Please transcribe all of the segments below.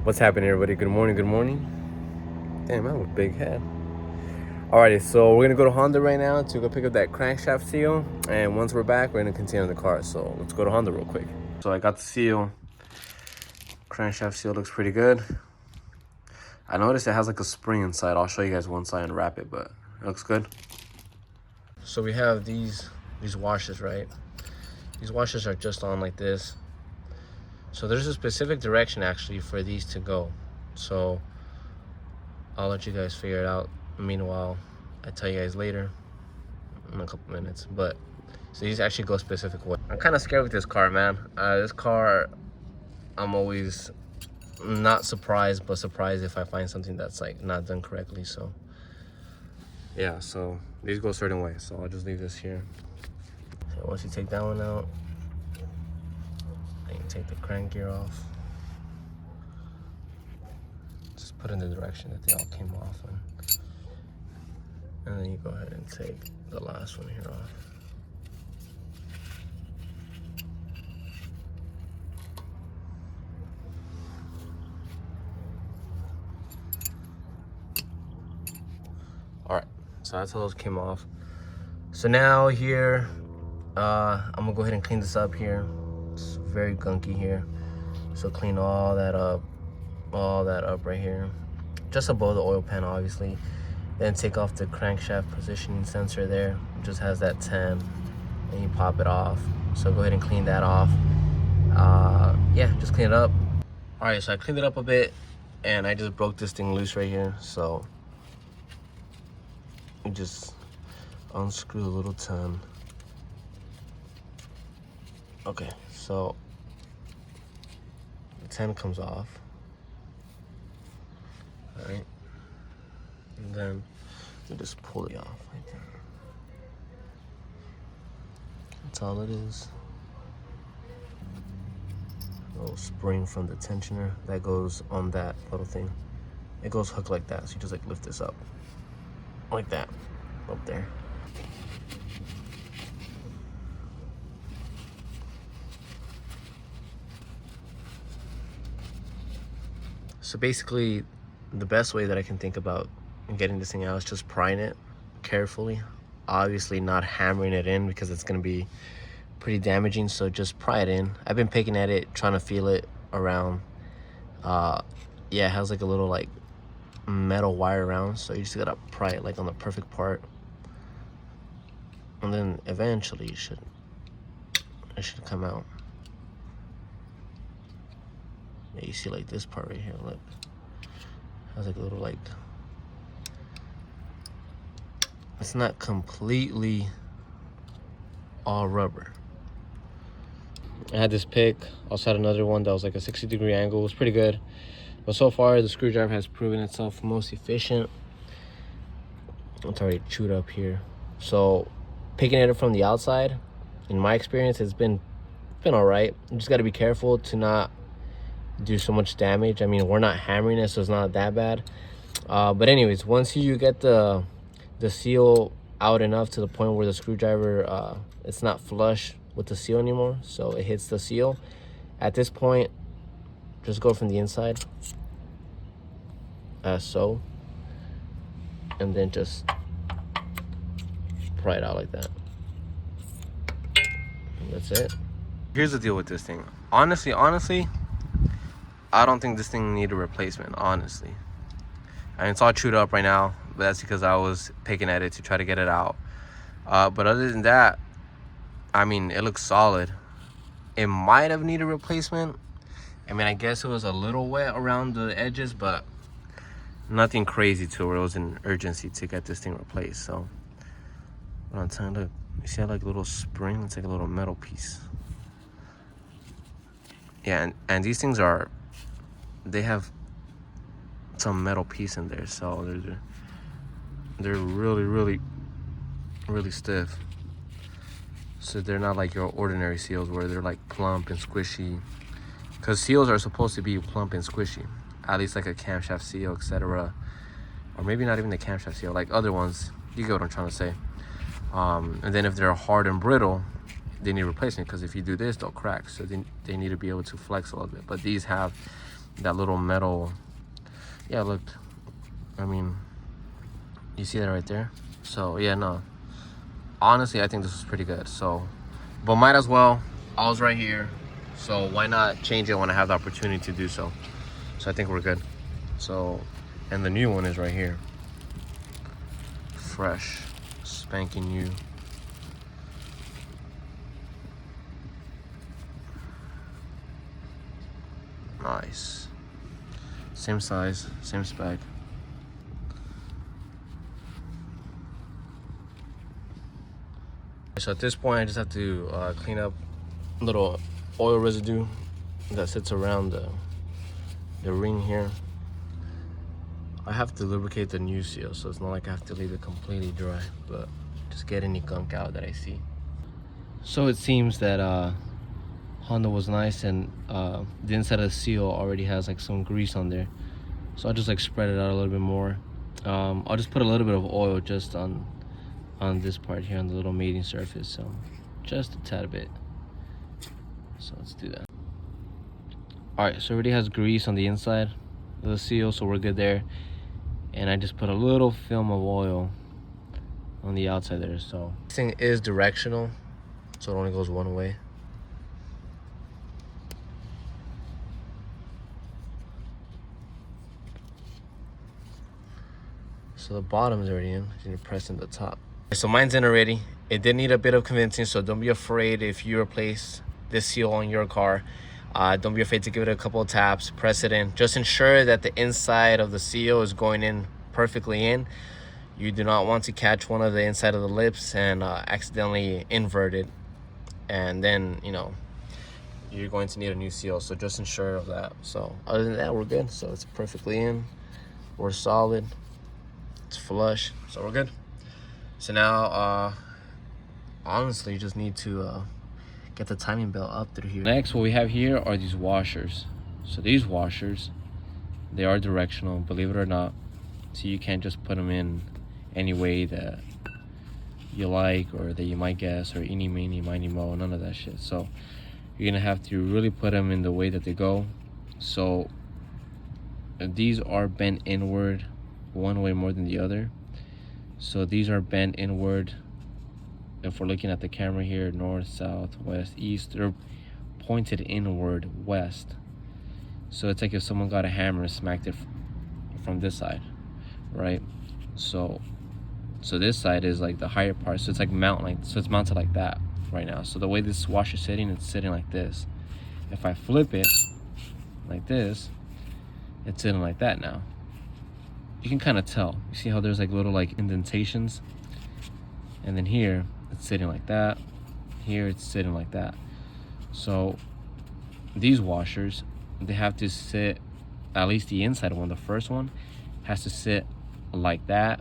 What's happening, everybody? Good morning, good morning. Damn, I have a big head. Alrighty, so we're gonna go to Honda right now to go pick up that crankshaft seal, and once we're back, we're gonna continue in the car. So let's go to Honda real quick. So I got the seal. Crankshaft seal looks pretty good. I noticed it has like a spring inside. I'll show you guys one side and wrap it, but it looks good. So we have these washers, right? These washers are just on like this. So there's a specific direction actually for these to go. So I'll let you guys figure it out. Meanwhile, I tell you guys later in a couple minutes. But so these actually go a specific way. I'm kind of scared with this car, man. This car, I'm always not surprised, but surprised if I find something that's like not done correctly. So yeah, so these go a certain way. So I'll just leave this here. So once you take that one out, then you take the crank gear off. Just put in the direction that they all came off in. And then you go ahead and take the last one here off. All right, so that's how those came off. So now here, I'm gonna go ahead and clean this up here. It's very gunky here. So clean all that up right here. Just above the oil pan, obviously. Then take off the crankshaft positioning sensor there. It just has that 10, and you pop it off. So go ahead and clean that off. Yeah, just clean it up. All right, so I cleaned it up a bit, and I just broke this thing loose right here. So you just unscrew the little 10. Okay, so the 10 comes off. All right, and then you just pull it off like that. That's all it is. A little spring from the tensioner that goes on that little thing. It goes hooked like that, so you just like lift this up like that, up there. So basically, the best way that I can think about getting this thing out is just prying it carefully. Obviously not hammering it in because it's gonna be pretty damaging, so just pry it in. I've been picking at it, trying to feel it around. Yeah, it has like a little like metal wire around, so you just gotta pry it like on the perfect part. And then eventually it should come out. Yeah, you see like this part right here, look. Has like a little like, it's not completely all rubber. I had this pick, also had another one that was like a 60-degree angle. It was pretty good. But so far, the screwdriver has proven itself most efficient. It's already chewed up here. So picking at it from the outside, in my experience, it's been all right. You just got to be careful to not do so much damage. I mean, we're not hammering it, so it's not that bad. But anyways, once you get the seal out enough to the point where the screwdriver, it's not flush with the seal anymore, so it hits the seal. At this point, just go from the inside, as so, and then just pry it out like that. And that's it. Here's the deal with this thing. Honestly, I don't think this thing needs a replacement, honestly. I mean, it's all chewed up right now, but that's because I was picking at it to try to get it out. But other than that, I mean, it looks solid. It might have needed a replacement. I mean, I guess it was a little wet around the edges, but nothing crazy to where it was an urgency to get this thing replaced. So, what I'm telling you, look, you see that like little spring? It's like a little metal piece. Yeah, and these things they have some metal piece in there, so they're really stiff. So they're not like your ordinary seals where they're like plump and squishy, because seals are supposed to be plump and squishy, at least like a camshaft seal, etc. Or maybe not even the camshaft seal, like other ones. You get what I'm trying to say. And then if they're hard and brittle, they need replacement, because if you do this, they'll crack. So they need to be able to flex a little bit. But these have that little metal. Yeah, look, I mean, you see that right there? So yeah, no, honestly, I think this is pretty good. So, but might as well. I was right here, so why not change it when I have the opportunity to do so? So I think we're good. So, and the new one is right here, fresh, spanking new. Nice. Same size, same spec. So at this point, I just have to clean up a little oil residue that sits around the ring here. I have to lubricate the new seal, so it's not like I have to leave it completely dry, but just get any gunk out that I see. So it seems that Honda was nice, and the inside of the seal already has like some grease on there, so I'll just like spread it out a little bit more. I'll just put a little bit of oil just on this part here, on the little mating surface, so just a tad bit. So let's do that. All right, so it already has grease on the inside of the seal, so we're good there. And I just put a little film of oil on the outside there. So this thing is directional, so it only goes one way. So the bottom is already in. You need to press in the top. So mine's in already. It did need a bit of convincing, so don't be afraid if you replace this seal on your car. Don't be afraid to give it a couple of taps, press it in. Just ensure that the inside of the seal is going in perfectly in. You do not want to catch one of the inside of the lips and accidentally invert it. And then, you know, you're going to need a new seal. So just ensure of that. So other than that, we're good. So it's perfectly in. We're solid. It's flush. So we're good. So now, honestly, you just need to get the timing belt up through here. Next, what we have here are these washers. So these washers, they are directional, believe it or not. So you can't just put them in any way that you like or that you might guess, or eeny, meeny, miny, mo, none of that shit. So you're gonna have to really put them in the way that they go. So these are bent inward one way more than the other. So these are bent inward. If we're looking at the camera here, north, south, west, east, they're pointed inward west. So it's like if someone got a hammer and smacked it from this side, right? So this side is like the higher part, so it's like so it's mounted like that right now. So the way this washer is sitting, it's sitting like this. If I flip it like this, it's sitting like that now. You can kind of tell. You see how there's like little like indentations? And then here, it's sitting like that. Here, it's sitting like that. So these washers, they have to sit, at least the inside one, the first one, has to sit like that,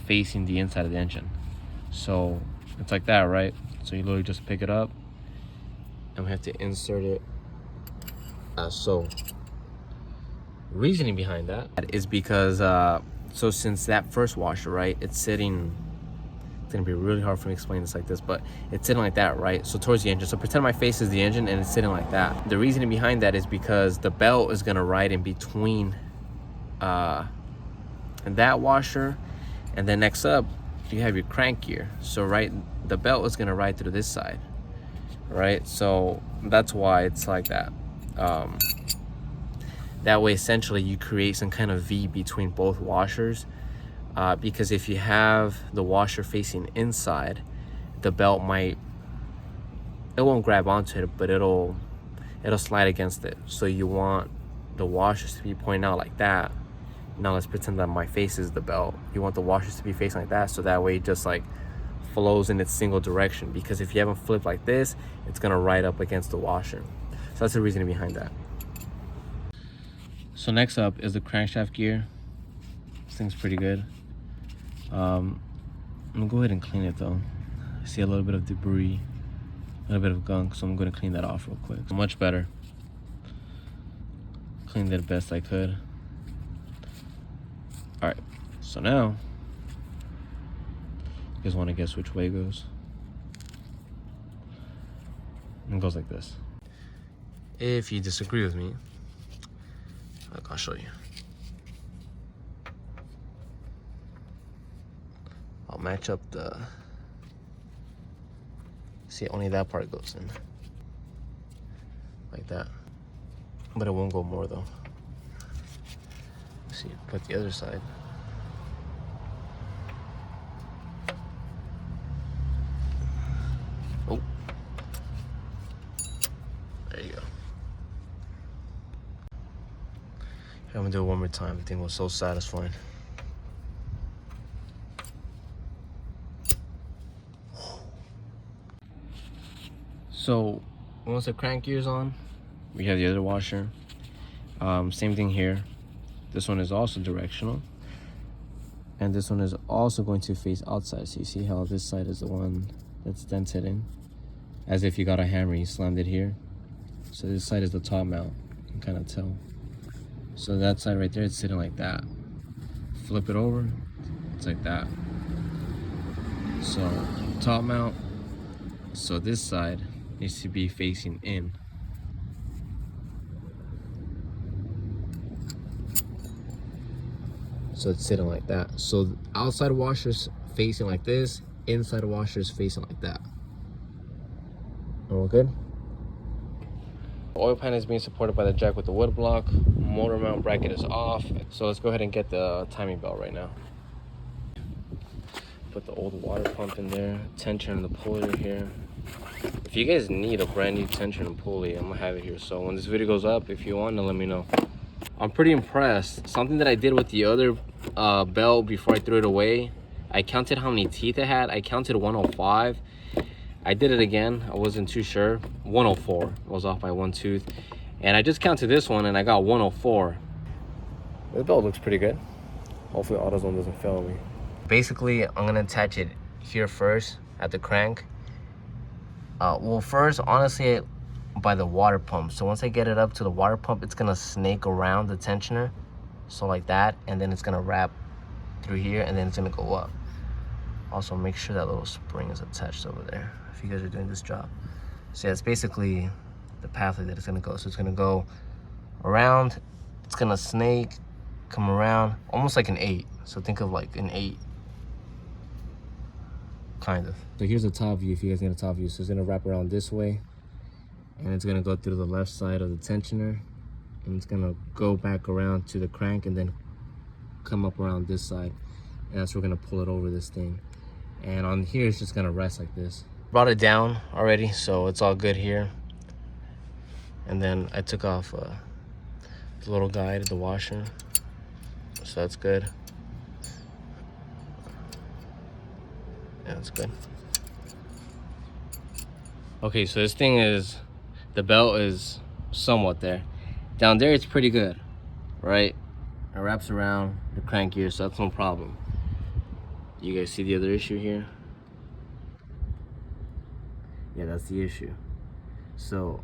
facing the inside of the engine. So it's like that, right? So you literally just pick it up, and we have to insert it as so. Reasoning behind that is because so since that first washer, right, it's sitting, it's gonna be really hard for me to explain this like this, but it's sitting like that, right? So towards the engine. So pretend my face is the engine and it's sitting like that. The reasoning behind that is because the belt is gonna ride in between that washer, and then next up you have your crank gear. So right, the belt is gonna ride through this side, right? So that's why it's like that. That way, essentially, you create some kind of V between both washers, because if you have the washer facing inside, the belt it won't grab onto it, but it'll slide against it. So you want the washers to be pointing out like that. Now let's pretend that my face is the belt. You want the washers to be facing like that, so that way it just like flows in its single direction. Because if you haven't flipped like this, it's gonna ride up against the washer. So that's the reasoning behind that. So next up is the crankshaft gear. This thing's pretty good. I'm gonna go ahead and clean it though. I see a little bit of debris, a little bit of gunk, so I'm gonna clean that off real quick. Much better. Cleaned it the best I could. All right, so now, you guys wanna guess which way it goes? It goes like this. If you disagree with me, Look, I'll show you. I'll match up the... See, only that part goes in. Like that. But it won't go more though. Let's see, put the other side. Oh. There you go. I'm gonna do it one more time. The thing was so satisfying. So once the crank gear's on, we have the other washer. Same thing here. This one is also directional, and this one is also going to face outside. So you see how this side is the one that's dented in, as if you got a hammer, you slammed it here. So this side is the top mount. You can kind of tell. So that side right there, it's sitting like that. Flip it over, it's like that. So top mount. So this side needs to be facing in. So it's sitting like that. So the outside washer's facing like this, inside washer's facing like that. All good? The oil pan is being supported by the jack with the wood block. Motor mount bracket is off. So let's go ahead and get the timing belt right now. Put the old water pump in there, tensioner and the pulley here. If you guys need a brand new tensioner and pulley, I'm gonna have it here. So when this video goes up, if you want to, let me know. I'm pretty impressed. Something that I did with the other belt before I threw it away, I counted how many teeth it had. I counted 105. I did it again. I wasn't too sure. 104. I was off by one tooth. And I just counted this one and I got 104. This belt looks pretty good. Hopefully AutoZone doesn't fail me. Basically, I'm gonna attach it here first at the crank. Well, first, honestly, by the water pump. So once I get it up to the water pump, it's gonna snake around the tensioner, so like that, and then it's gonna wrap through here, and then it's gonna go up. Also, make sure that little spring is attached over there if you guys are doing this job. So yeah, it's basically the pathway that it's gonna go. So it's gonna go around, it's gonna snake, come around, almost like an 8. So think of like an 8. Kind of. So here's a top view if you guys need a top view. So it's gonna wrap around this way, and it's gonna go through the left side of the tensioner, and it's gonna go back around to the crank and then come up around this side, and that's where we're gonna pull it over this thing. And on here it's just gonna rest like this. Brought it down already, so it's all good here. And then I took off the little guide, the washer, so that's good. Yeah, that's good. Okay, so this thing is, the belt is somewhat there. Down there, it's pretty good, right? It wraps around the crank gear, so that's no problem. You guys see the other issue here? Yeah, that's the issue. So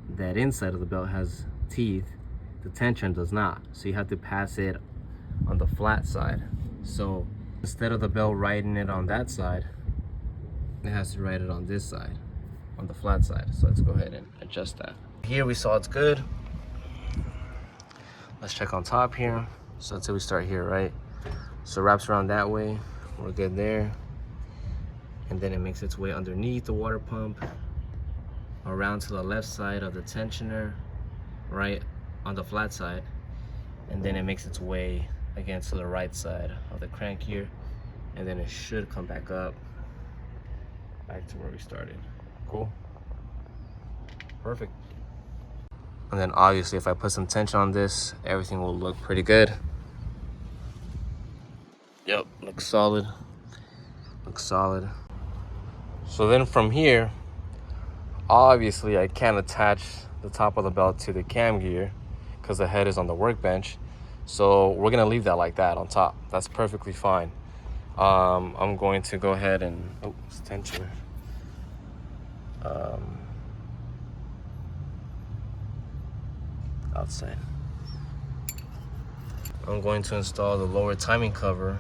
that inside of the belt has teeth, the tension does not. So you have to pass it on the flat side. So instead of the belt riding it on that side, it has to ride it on this side, on the flat side. So let's go ahead and adjust that. Here we saw it's good. Let's check on top here. So let's say we start here, right? So it wraps around that way, we're good there. And then it makes its way underneath the water pump, around to the left side of the tensioner, right on the flat side. And then it makes its way again to the right side of the crank gear. And then it should come back up, back to where we started. Cool. Perfect. And then obviously if I put some tension on this, everything will look pretty good. Yep, looks solid. Looks solid. So then from here, obviously I can't attach the top of the belt to the cam gear because the head is on the workbench. So we're gonna leave that like that on top. That's perfectly fine. I'm going to go ahead and, oh, it's tensioner. Outside. I'm going to install the lower timing cover,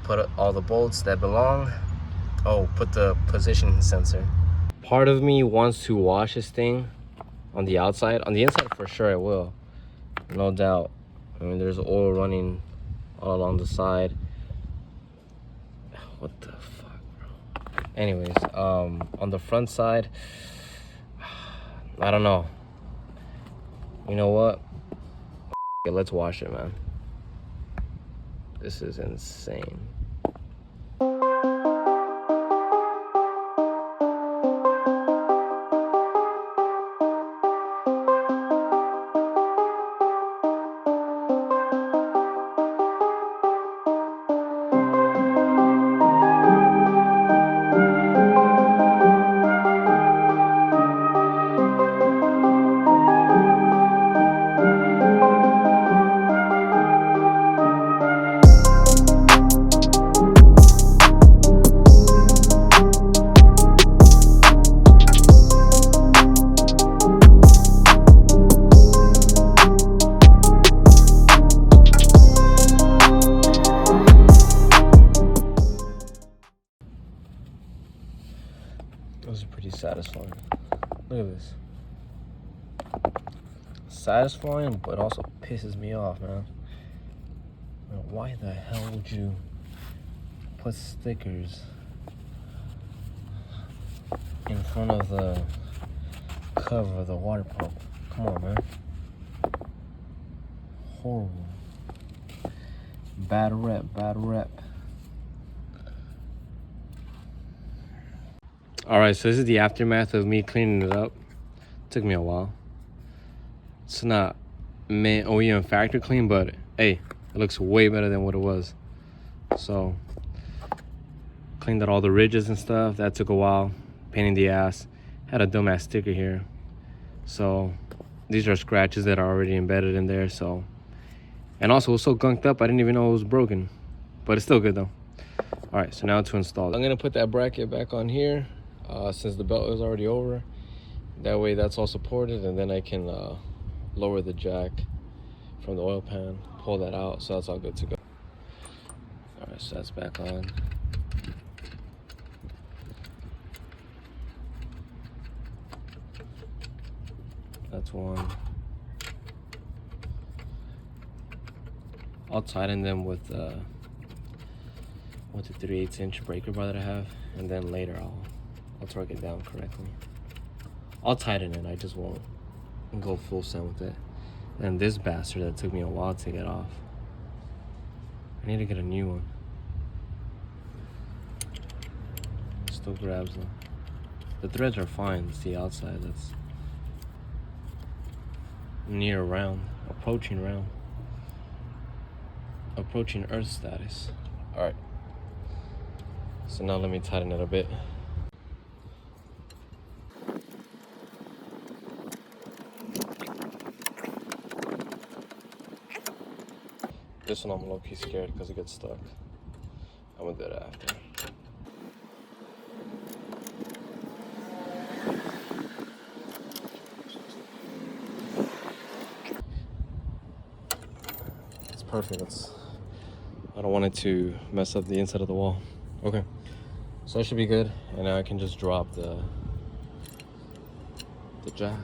put all the bolts that belong. Oh, put the position sensor. Part of me wants to wash this thing on the outside. On the inside, for sure I will. no doubt. I mean, there's oil running all along the side. What the fuck, bro? Anyways, on the front side, I don't know. You know what? Okay, let's wash it, man. This is insane. This is pretty satisfying. Look at this. Satisfying, but also pisses me off, man. Why the hell would you put stickers in front of the cover of the water pump? Come on, man. Horrible. Bad rep, bad rep. All right, so this is the aftermath of me cleaning it up. Took me a while. It's not mint OEM factory clean, but hey, it looks way better than what it was. So cleaned out all the ridges and stuff. That took a while. Pain in the ass. Had a dumbass sticker here. So these are scratches that are already embedded in there. So, and also it was so gunked up I didn't even know it was broken, but it's still good though. All right, so now to install it. I'm gonna put that bracket back on here. Since the belt is already over, that way that's all supported, and then I can lower the jack from the oil pan, pull that out, so that's all good to go. All right, so that's back on. That's one. I'll tighten them with the 3/8 inch breaker bar that I have, and then later I'll torque it down correctly. I'll tighten it, I just won't go full send with it. And this bastard that took me a while to get off. I need to get a new one. Still grabs them. The threads are fine, it's the outside that's near round, approaching round. Approaching Earth status. Alright. So now let me tighten it a bit. This one I'm low-key scared because it gets stuck. I'm gonna do that after. It's perfect. I don't want it to mess up the inside of the wall. Okay, so that should be good. And now I can just drop the jack.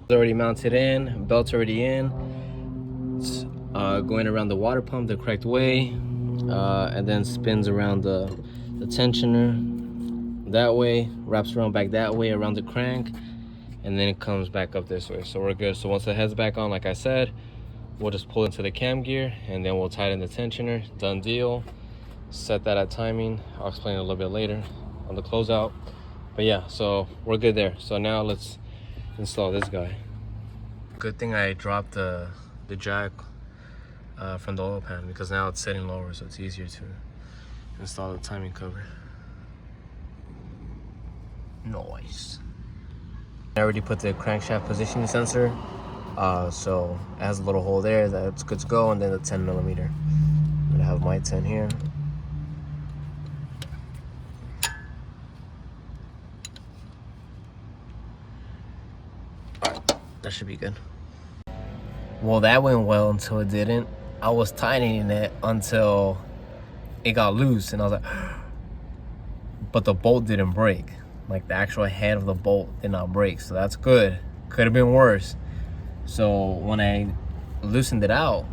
Already mounted in, belt's already in. It's going around the water pump the correct way, and then spins around the tensioner that way, wraps around back that way around the crank, and then it comes back up this way. So we're good. So once the head's back on, like I said, we'll just pull into the cam gear, and then we'll tighten the tensioner. Done deal. Set that at timing. I'll explain it a little bit later on the closeout. But yeah, so we're good there. So now let's install this guy. Good thing I dropped the jack from the oil pan, because now it's setting lower, so it's easier to install the timing cover. Nice. I already put the crankshaft positioning sensor, so it has a little hole there that's good to go, and then the 10mm. I'm gonna have my 10 here. That should be good. Well, that went well until it didn't. I was tightening it until it got loose, and I was like, but the bolt didn't break. Like the actual head of the bolt did not break, so that's good. Could have been worse. So when I loosened it out,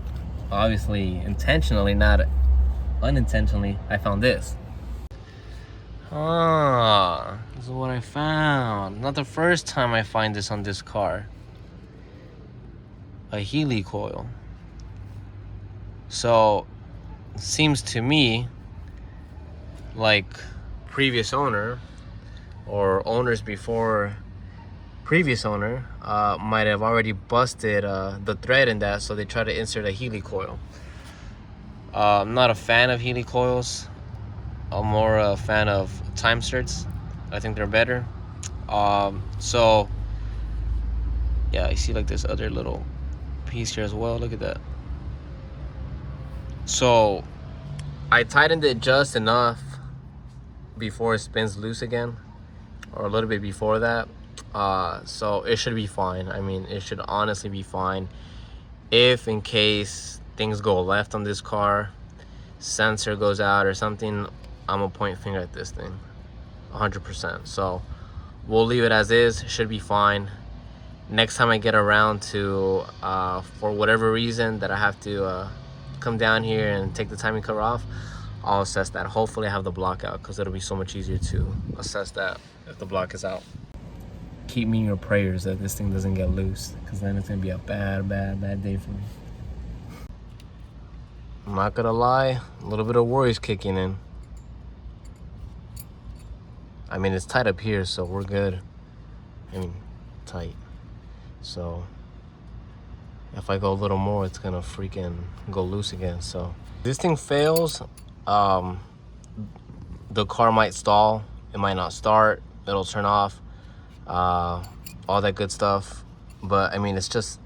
obviously intentionally, not unintentionally, I found this. Ah, this is what I found. Not the first time I find this on this car. A Healy coil. So seems to me like previous owner or owners before previous owner might have already busted the thread in that, so they try to insert a Healy coil. I'm not a fan of Healy coils. I'm more a fan of time certs. I think they're better. So yeah, you see like this other little piece here as well. Look at that. So I tightened it just enough before it spins loose again, or a little bit before that. So it should be fine. I mean, it should honestly be fine. If in case things go left on this car, sensor goes out or something, I'm gonna point finger at this thing 100%. So we'll leave it as is. Should be fine. Next time I get around to for whatever reason that I have to come down here and take the timing cover off, I'll assess that. Hopefully I have the block out, because it'll be so much easier to assess that if the block is out. Keep me in your prayers that this thing doesn't get loose, because then it's gonna be a bad day for me. I'm not gonna lie, a little bit of worry is kicking in. I mean, it's tight up here, so we're good. I mean, tight. So if I go a little more, it's gonna freaking go loose again. So if this thing fails, the car might stall, it might not start, it'll turn off, all that good stuff. But I mean, it's just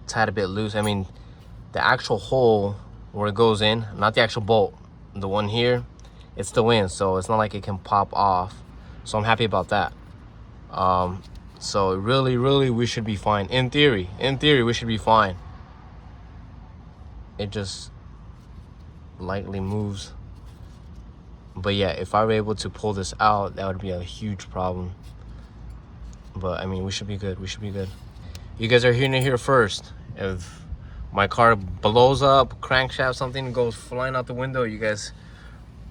tied a bit loose. I mean, the actual hole where it goes in, not the actual bolt, the one here, it's still in, so it's not like it can pop off. So I'm happy about that. So really we should be fine. In theory we should be fine. It just lightly moves. But yeah, if I were able to pull this out, that would be a huge problem. But I mean, we should be good. You guys are hearing it here first. If my car blows up, crankshaft, something goes flying out the window, you guys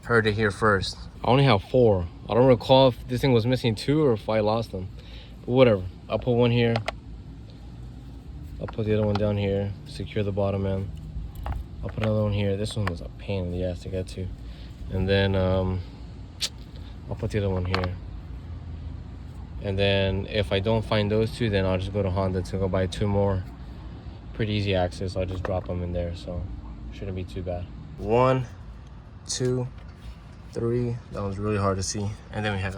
heard it here first. I only have 4. I don't recall if this thing was missing 2 or if I lost them. But whatever. I'll put one here. I'll put the other one down here. Secure the bottom end. I'll put another one here. This one was a pain in the ass to get to. And then I'll put the other one here. And then if I don't find those 2, then I'll just go to Honda to go buy 2 more. Pretty easy access. I'll just drop them in there, so shouldn't be too bad. 1, 2, 3. That was really hard to see. And then we have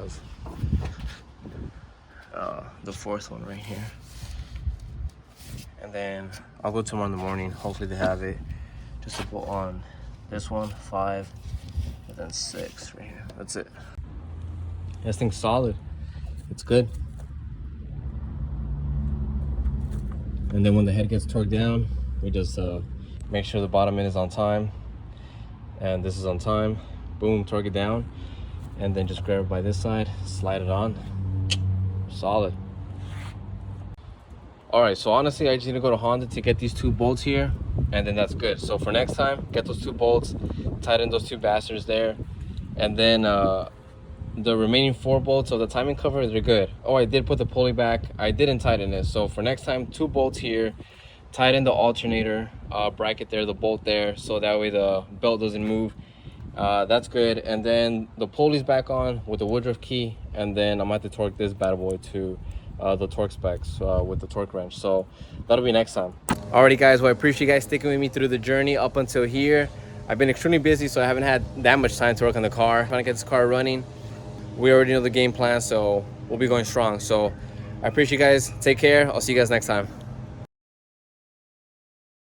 the 4th one right here. And then I'll go tomorrow in the morning. Hopefully they have it. Just to put on this one, 5, and then 6 right here. That's it. This thing's solid. It's good. And then when the head gets torqued down, we just make sure the bottom end is on time. And this is on time. Boom, torque it down. And then just grab it by this side, slide it on. Solid. All right, so honestly, I just need to go to Honda to get these 2 bolts here, and then that's good. So for next time, get those 2 bolts, tighten those 2 bastards there, and then the remaining 4 bolts of the timing cover, they're good. Oh, I did put the pulley back. I didn't tighten it. So for next time, 2 bolts here, tighten the alternator bracket there, the bolt there, so that way the belt doesn't move. That's good. And then the pulley's back on with the Woodruff key, and then I'm going to have to torque this bad boy to the torque specs with the torque wrench. So that'll be next time. Alrighty guys, well, I appreciate you guys sticking with me through the journey up until here. I've been extremely busy, so I haven't had that much time to work on the car. Trying to get this car running. We already know the game plan, so we'll be going strong. So I appreciate you guys. Take care. I'll see you guys next time.